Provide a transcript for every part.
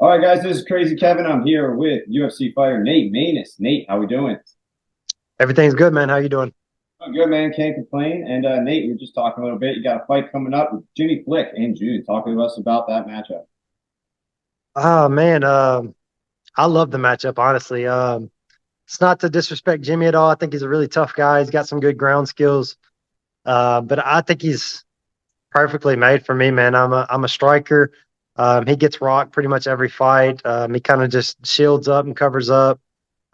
All right, guys, this is Crazy Kevin. I'm here with UFC fighter Nate Maness. Nate, how we doing? Everything's good, man. How you doing? I'm good, man. Can't complain. And Nate, we were just talking a little bit. You got a fight coming up with Jimmy Flick in June. Talk to us about that matchup. Oh man, I love the matchup, honestly. It's not to disrespect Jimmy at all. I think he's a really tough guy. He's got some good ground skills. But I think he's perfectly made for me, man. I'm a striker. He gets rocked pretty much every fight. He kind of just shields up and covers up.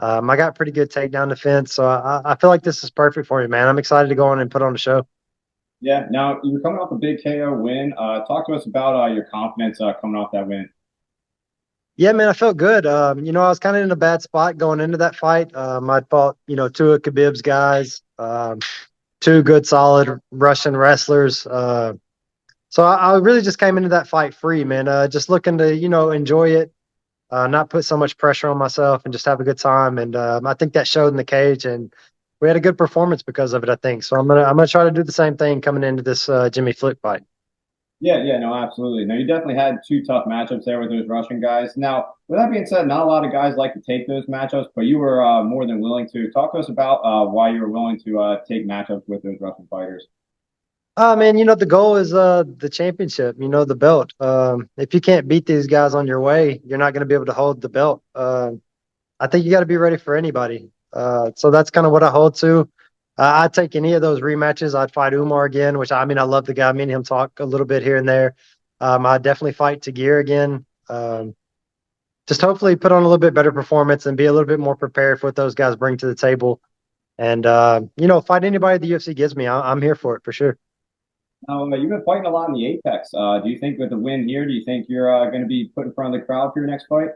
I got pretty good takedown defense, so I feel like this is perfect for me, man. I'm excited to go on and put on the show. Yeah. Now you're coming off a big KO win. Talk to us about your confidence coming off that win. Yeah, man, I felt good. I was kind of in a bad spot going into that fight. I fought, two of Khabib's guys, two good, solid Russian wrestlers. So I really just came into that fight free, man. Just looking to, enjoy it, not put so much pressure on myself, and just have a good time. And I think that showed in the cage, and we had a good performance because of it. I think so. I'm gonna try to do the same thing coming into this Jimmy Flick fight. Yeah, yeah, no, absolutely. No, you definitely had two tough matchups there with those Russian guys. Now, with that being said, not a lot of guys like to take those matchups, but you were more than willing to. Talk to us about why you were willing to take matchups with those Russian fighters. Man, the goal is the championship, the belt. If you can't beat these guys on your way, you're not going to be able to hold the belt. I think you got to be ready for anybody. So that's kind of what I hold to. I'd take any of those rematches. I'd fight Umar again, which I love the guy. Me and him talk a little bit here and there. I'd definitely fight Tagir again. Just hopefully put on a little bit better performance and be a little bit more prepared for what those guys bring to the table. And, fight anybody the UFC gives me. I'm here for it for sure. Now, you've been fighting a lot in the Apex. Do you think with the win here, do you think you're going to be put in front of the crowd for your next fight?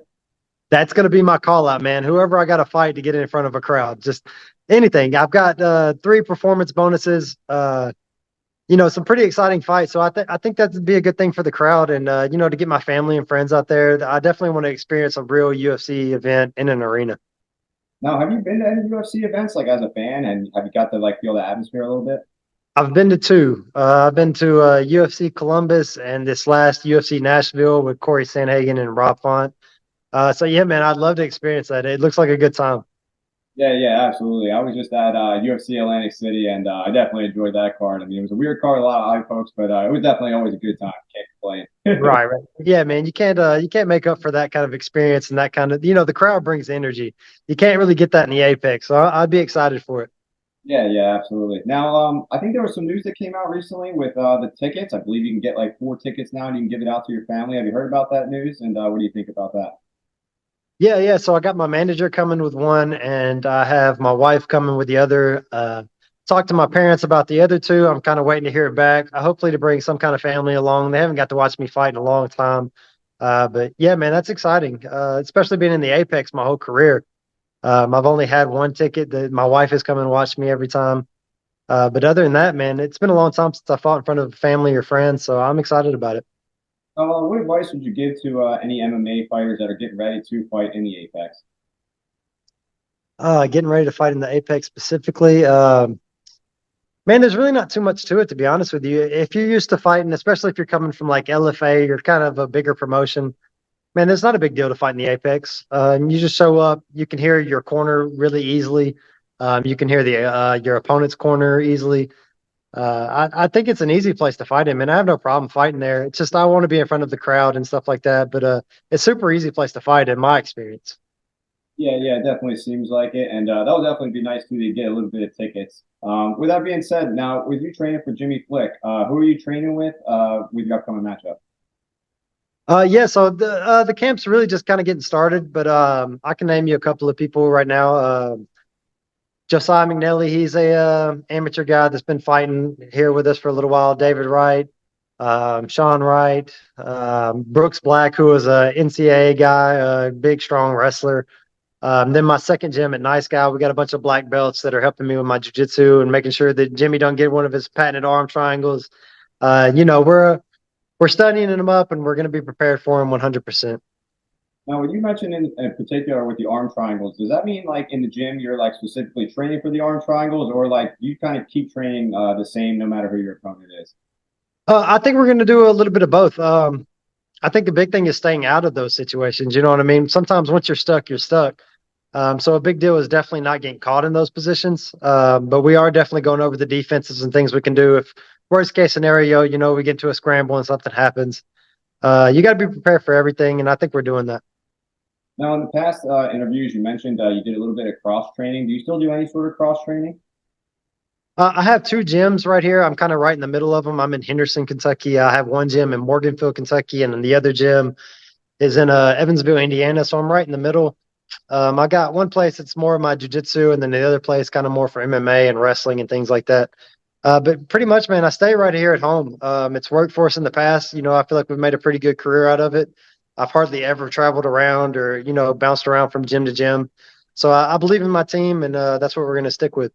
That's going to be my call out, man. Whoever I got to fight to get in front of a crowd, just anything. I've got three performance bonuses. Some pretty exciting fights. So I think that'd be a good thing for the crowd, and to get my family and friends out there. I definitely want to experience a real UFC event in an arena. Now, have you been to any UFC events like as a fan, and have you got to like feel the atmosphere a little bit? I've been to two. I've been to UFC Columbus and this last UFC Nashville with Corey Sandhagen and Rob Font. So yeah, man, I'd love to experience that. It looks like a good time. Yeah, yeah, absolutely. I was just at UFC Atlantic City, and I definitely enjoyed that card. I mean, it was a weird card, a lot of high folks, but it was definitely always a good time. Can't complain. Right, right. Yeah, man, you can't make up for that kind of experience and that kind of the crowd brings energy. You can't really get that in the Apex. So I'd be excited for it. Yeah, yeah, absolutely. Now, I think there was some news that came out recently with the tickets. I believe you can get like 4 tickets now, and you can give it out to your family. Have you heard about that news? And what do you think about that? Yeah, yeah. So I got my manager coming with one, and I have my wife coming with the other. Talked to my parents about the other two. I'm kind of waiting to hear back. Hopefully to bring some kind of family along. They haven't got to watch me fight in a long time. But yeah, man, that's exciting. Especially being in the Apex my whole career. I've only had one ticket that my wife has come and watched me every time. But other than that, man, it's been a long time since I fought in front of family or friends, so I'm excited about it. What advice would you give to any MMA fighters that are getting ready to fight in the Apex? Getting ready to fight in the Apex specifically. Man, there's really not too much to it, to be honest with you. If you're used to fighting, especially if you're coming from like LFA, you're kind of a bigger promotion. Man, it's not a big deal to fight in the Apex. You just show up. You can hear your corner really easily. You can hear the your opponent's corner easily. I think it's an easy place to fight him, and I have no problem fighting there. It's just I want to be in front of the crowd and stuff like that. But it's super easy place to fight in my experience. Yeah, yeah, it definitely seems like it, and that would definitely be nice too to get a little bit of tickets. With that being said, now with you training for Jimmy Flick, who are you training with your upcoming matchup? Yeah, so the camp's really just kind of getting started, but I can name you a couple of people right now. Josiah McNally, he's a amateur guy that's been fighting here with us for a little while. David Wright, Sean Wright, Brooks Black, who was a NCAA guy, a big, strong wrestler. Then my second gym at Nice Guy, we got a bunch of black belts that are helping me with my jujitsu and making sure that Jimmy don't get one of his patented arm triangles. We're studying them up, and we're going to be prepared for him 100%. Now, when you mentioned in particular with the arm triangles, does that mean like in the gym you're like specifically training for the arm triangles, or like you kind of keep training the same no matter who your opponent is? I think we're going to do a little bit of both. I think the big thing is staying out of those situations. You know what I mean? Sometimes once you're stuck, you're stuck. So a big deal is definitely not getting caught in those positions. But we are definitely going over the defenses and things we can do. If worst case scenario, we get into a scramble and something happens. You got to be prepared for everything, and I think we're doing that. Now, in the past interviews, you mentioned you did a little bit of cross training. Do you still do any sort of cross training? I have two gyms right here. I'm kind of right in the middle of them. I'm in Henderson, Kentucky. I have one gym in Morganfield, Kentucky, and then the other gym is in Evansville, Indiana. So I'm right in the middle. I got one place that's more of my jujitsu, and then the other place kind of more for MMA and wrestling and things like that. But pretty much, man, I stay right here at home. It's worked for us in the past. I feel like we've made a pretty good career out of it. I've hardly ever traveled around or bounced around from gym to gym. So I believe in my team, and that's what we're going to stick with.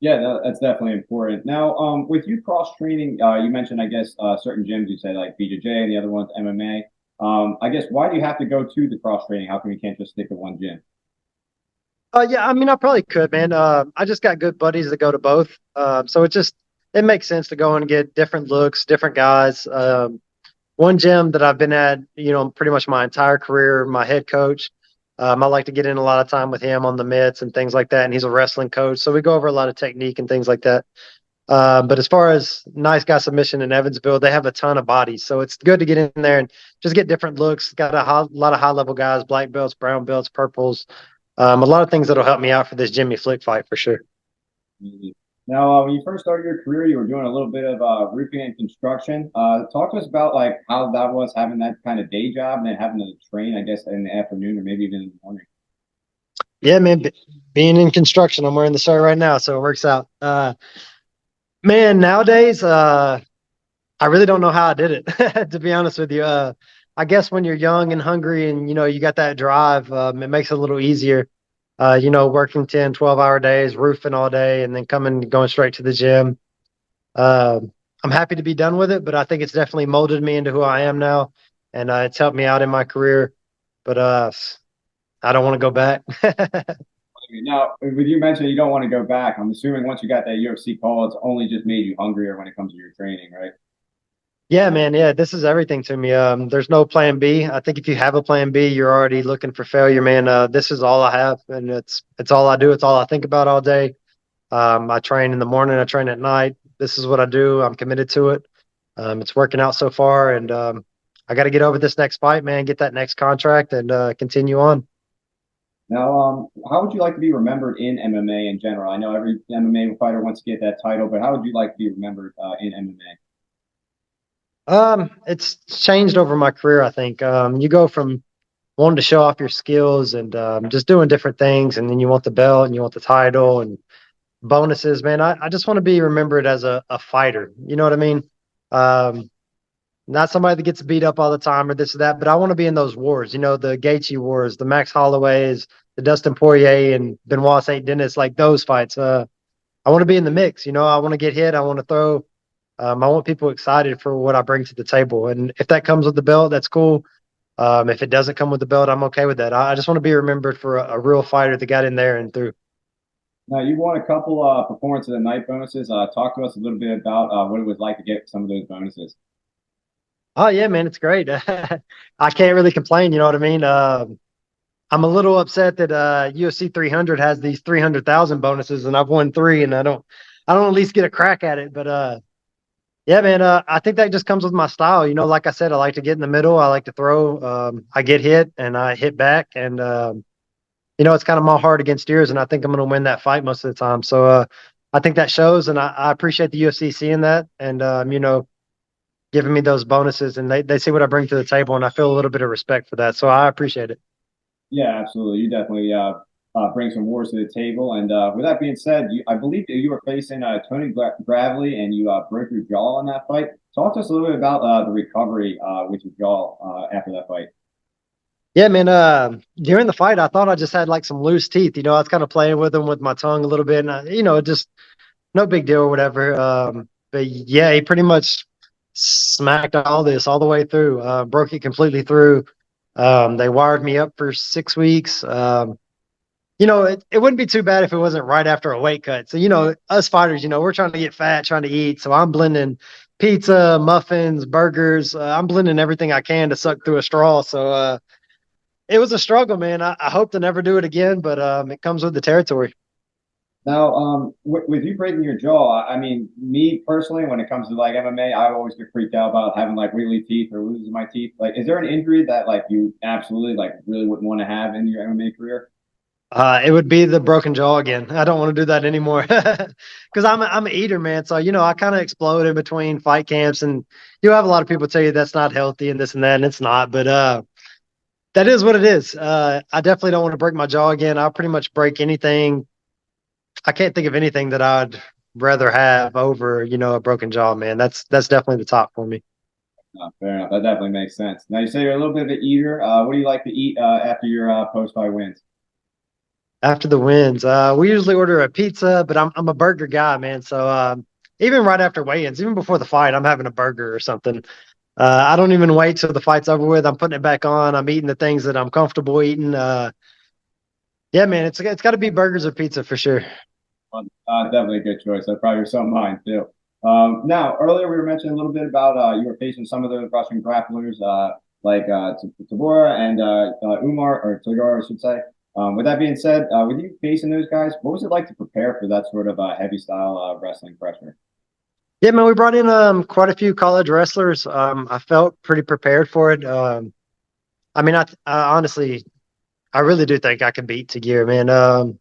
Yeah, that's definitely important. Now, with you cross training, you mentioned, I guess, certain gyms. You say like BJJ and the other one's MMA. I guess why do you have to go to the cross training? How come you can't just stick to one gym? Yeah, I mean, I probably could, man. I just got good buddies that go to both. So it makes sense to go and get different looks, different guys. One gym that I've been at, pretty much my entire career, my head coach. I like to get in a lot of time with him on the mitts and things like that. And he's a wrestling coach, so we go over a lot of technique and things like that. But as far as nice guy submission in Evansville, they have a ton of bodies, so it's good to get in there and just get different looks. Got lot of high level guys, black belts, brown belts, purples. A lot of things that'll help me out for this Jimmy Flick fight for sure. Mhm. Now, when you first started your career, you were doing a little bit of roofing and construction. Talk to us about like how that was having that kind of day job and then having to train, I guess, in the afternoon or maybe even in the morning. Yeah, man. Being in construction, I'm wearing the shirt right now, so it works out. Man, nowadays, I really don't know how I did it, to be honest with you. I guess when you're young and hungry and, you got that drive, it makes it a little easier. Working 10, 12-hour days, roofing all day, and then going straight to the gym. Uh, I'm happy to be done with it, but I think it's definitely molded me into who I am now, and it's helped me out in my career. But I don't want to go back. Now, with you mentioning you don't want to go back, I'm assuming once you got that UFC call, it's only just made you hungrier when it comes to your training, right? Yeah, man. Yeah, this is everything to me. There's no plan B. I think if you have a plan B, you're already looking for failure, man. This is all I have, and it's all I do. It's all I think about all day. I train in the morning. I train at night. This is what I do. I'm committed to it. It's working out so far, and I got to get over this next fight, man. Get that next contract, and continue on. Now, how would you like to be remembered in MMA in general? I know every MMA fighter wants to get that title, but how would you like to be remembered in MMA? It's changed over my career. I think you go from wanting to show off your skills and just doing different things, and then you want the belt and you want the title and bonuses, man. I just want to be remembered as a fighter. You know what I mean? Um, Not somebody that gets beat up all the time or this or that, but I want to be in those wars, the Gaethje wars, the Max Holloways, the Dustin Poirier and Benoit St. Denis, like those fights. I want to be in the mix. I want to get hit. I want to throw. I want people excited for what I bring to the table. And if that comes with the belt, that's cool. If it doesn't come with the belt, I'm okay with that. I just want to be remembered for a real fighter that got in there and threw. Now, you won a couple performance of the night bonuses. Talk to us a little bit about what it was like to get some of those bonuses. Oh yeah, man, it's great. I can't really complain. You know what I mean? I'm a little upset that UFC 300 has these 300,000 bonuses, and I've won three, and I don't at least get a crack at it. But yeah, man, I think that just comes with my style. Like I said, I like to get in the middle. I like to throw. I get hit, and I hit back, and it's kind of my heart against yours, and I think I'm going to win that fight most of the time. So I think that shows, and I appreciate the UFC seeing that, and giving me those bonuses, and they see what I bring to the table, and I feel a little bit of respect for that. So I appreciate it. Yeah, absolutely. You definitely bring some wars to the table. And with that being said, I believe that you were facing Tony Gravely, and you broke your jaw in that fight. Talk to us a little bit about the recovery with your jaw after that fight. Yeah, man. During the fight, I thought I just had like some loose teeth. I was kind of playing with them with my tongue a little bit, and just no big deal or whatever. But yeah, he pretty much smacked all this all the way through. Broke it completely through. They wired me up for 6 weeks. It wouldn't be too bad if it wasn't right after a weight cut. So, us fighters, we're trying to get fat, trying to eat. So I'm blending pizza, muffins, burgers. I'm blending everything I can to suck through a straw. So it was a struggle, man. I hope to never do it again, but it comes with the territory. Now, with you breaking your jaw, I mean, me personally, when it comes to like MMA, I always get freaked out about having like wiggly teeth or losing my teeth. Like, is there an injury that like you absolutely like really wouldn't want to have in your MMA career? It would be the broken jaw again. I don't want to do that anymore because I'm an eater, man. So I kind of explode in between fight camps, and you have a lot of people tell you that's not healthy and this and that, and it's not. But that is what it is. I definitely don't want to break my jaw again. I'll pretty much break anything. I can't think of anything that I'd rather have over a broken jaw, man. That's definitely the top for me. Fair enough. That definitely makes sense. Now, you say you're a little bit of an eater. What do you like to eat after your post-fight wins? After the wins, we usually order a pizza, but I'm a burger guy, man. So even right after weigh-ins, even before the fight, I'm having a burger or something. I don't even wait till the fight's over with. I'm putting it back on. I'm eating the things that I'm comfortable eating. Yeah, man, it's got to be burgers or pizza for sure. Definitely a good choice. That's probably some of mine too. Now, earlier we were mentioning a little bit about you were facing some of the Russian grapplers like Tabora and Umar, or Tagor, I should say. With that being said, with you facing those guys, what was it like to prepare for that sort of heavy style wrestling pressure? Yeah, man, we brought in quite a few college wrestlers. I felt pretty prepared for it. I mean, I honestly, I really do think I can beat Tagir, man.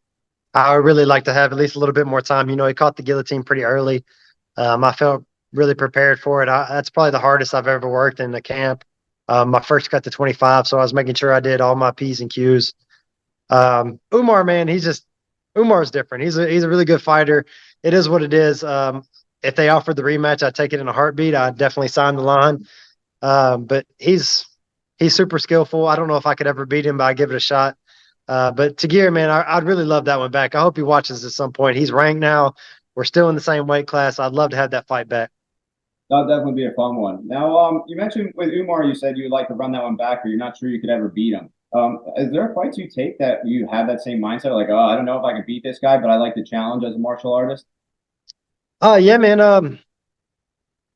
I would really like to have at least a little bit more time. He caught the guillotine pretty early. I felt really prepared for it. That's probably the hardest I've ever worked in the camp. My first cut to 25, so I was making sure I did all my P's and Q's. Umar, man, Umar's different. He's a really good fighter. It is what it is. If they offered the rematch, I'd take it in a heartbeat. I'd definitely sign the line. But he's super skillful. I don't know if I could ever beat him, but I give it a shot. But Tagir, man, I'd really love that one back. I hope he watches at some point. He's ranked now. We're still in the same weight class. I'd love to have that fight back. That'll definitely be a fun one. Now, you mentioned with Umar, you said you'd like to run that one back, or you're not sure you could ever beat him. Is there fights you take that you have that same mindset, like, oh, I don't know if I can beat this guy, but I like the challenge as a martial artist? Oh yeah, man.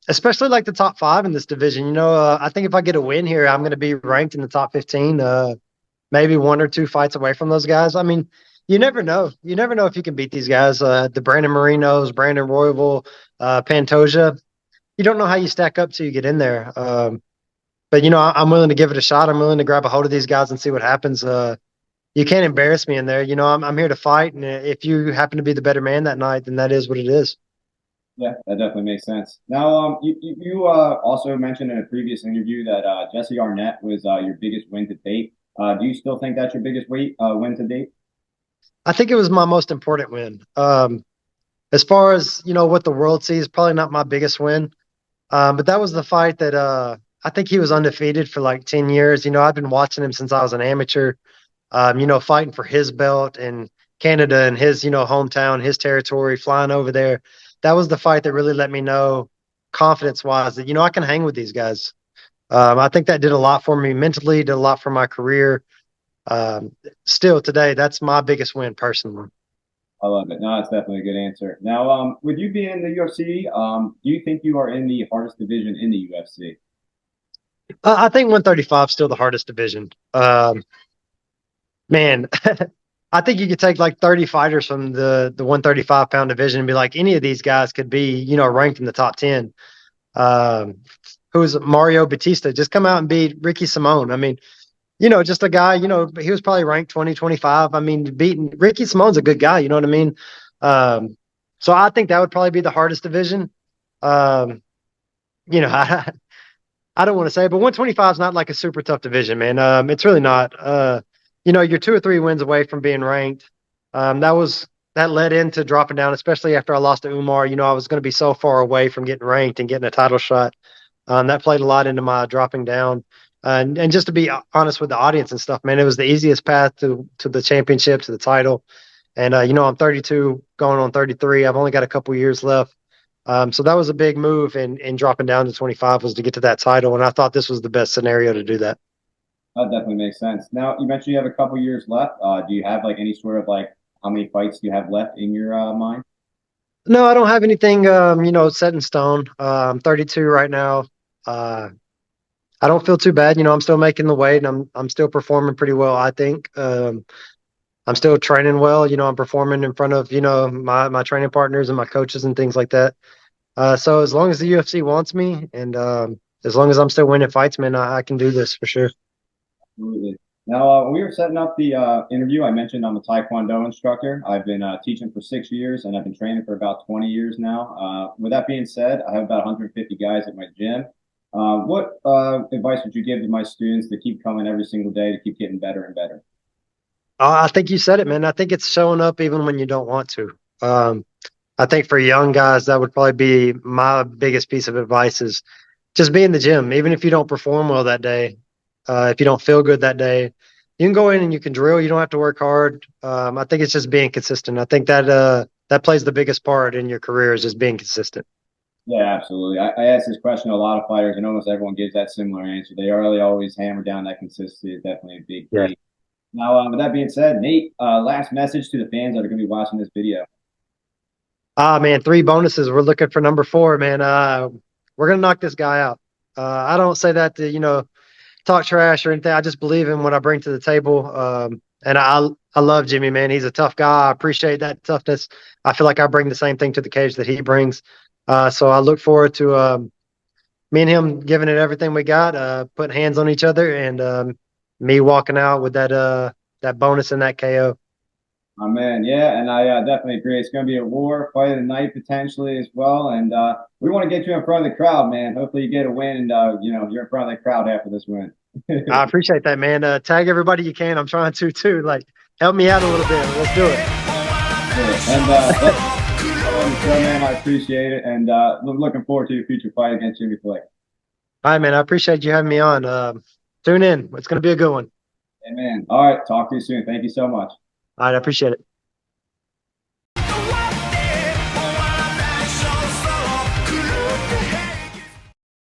Especially like the top five in this division. I think if I get a win here, I'm going to be ranked in the top 15. Maybe one or two fights away from those guys. I mean, you never know. You never know if you can beat these guys. The Brandon Marinos, Brandon Royval, Pantoja. You don't know how you stack up till you get in there. But I'm willing to give it a shot. I'm willing to grab a hold of these guys and see what happens. You can't embarrass me in there. I'm here to fight, and if you happen to be the better man that night, then that is what it is. Yeah, that definitely makes sense. Now, you also mentioned in a previous interview that Jesse Arnett was your biggest win to date. Do you still think that's your biggest win to date? I think it was my most important win. As far as what the world sees, probably not my biggest win. But that was the fight that I think he was undefeated for like 10 years. I've been watching him since I was an amateur. Fighting for his belt in Canada and his, hometown, his territory, flying over there. That was the fight that really let me know, confidence wise, that I can hang with these guys. I think that did a lot for me mentally, did a lot for my career. Still today, that's my biggest win personally. I love it. No, that's definitely a good answer. Now, with you being in the UFC, do you think you are in the hardest division in the UFC? I think 135 is still the hardest division. Man, I think you could take like 30 fighters from the 135-pound division and be like, any of these guys could be, ranked in the top 10. Um, who's Mario Batista just come out and beat Ricky Simone. I mean, just a guy, he was probably ranked 20, 25. I mean, beating Ricky Simone's a good guy, you know what I mean? Um, so I think that would probably be the hardest division. Um, I don't want to say, but 125 is not like a super tough division, man. It's really not. You're 2 or 3 wins away from being ranked. That led into dropping down, especially after I lost to Umar. I was going to be so far away from getting ranked and getting a title shot. That played a lot into my dropping down. And just to be honest with the audience and stuff, man, it was the easiest path to the championship, to the title. And I'm 32, going on 33. I've only got a couple years left. So that was a big move in dropping down to 25 was to get to that title. And I thought this was the best scenario to do that. That definitely makes sense. Now, you mentioned you have a couple years left. Do you have like any sort of like how many fights do you have left in your mind? No, I don't have anything, set in stone. I'm 32 right now. Uh, I don't feel too bad. I'm still making the weight and I'm still performing pretty well, I think. I'm still training well. I'm performing in front of, my training partners and my coaches and things like that. So as long as the UFC wants me and as long as I'm still winning fights, man, I can do this for sure. Absolutely. Now, when we were setting up the interview, I mentioned I'm a Taekwondo instructor. I've been teaching for 6 years and I've been training for about 20 years now. With that being said, I have about 150 guys at my gym. What advice would you give to my students to keep coming every single day to keep getting better and better? I think you said it, man. I think it's showing up even when you don't want to. Um, I think for young guys, that would probably be my biggest piece of advice is just be in the gym. Even if you don't perform well that day, if you don't feel good that day, you can go in and you can drill. You don't have to work hard. I think it's just being consistent. I think that plays the biggest part in your career is just being consistent. Yeah, absolutely. I ask this question to a lot of fighters, and almost everyone gives that similar answer. They really always hammer down that consistency is definitely a big Yeah. key. Now, with that being said, Nate, last message to the fans that are going to be watching this video. Ah, man, three bonuses. We're looking for number four, man. We're gonna knock this guy out. I don't say that to talk trash or anything. I just believe in what I bring to the table. And I love Jimmy, man. He's a tough guy. I appreciate that toughness. I feel like I bring the same thing to the cage that he brings. So I look forward to me and him giving it everything we got, putting hands on each other, and me walking out with that bonus and that KO. Man, yeah, and I definitely agree. It's going to be a war fight of the night potentially as well, and we want to get you in front of the crowd, man. Hopefully, you get a win, and you're in front of the crowd after this win. I appreciate that, man. Tag everybody you can. I'm trying to too. Like, help me out a little bit. Let's do it. And man, I appreciate it, and looking forward to your future fight against Jimmy Flake. All right, man. I appreciate you having me on. Tune in. It's going to be a good one. Amen. All right, talk to you soon. Thank you so much. All right, I appreciate it.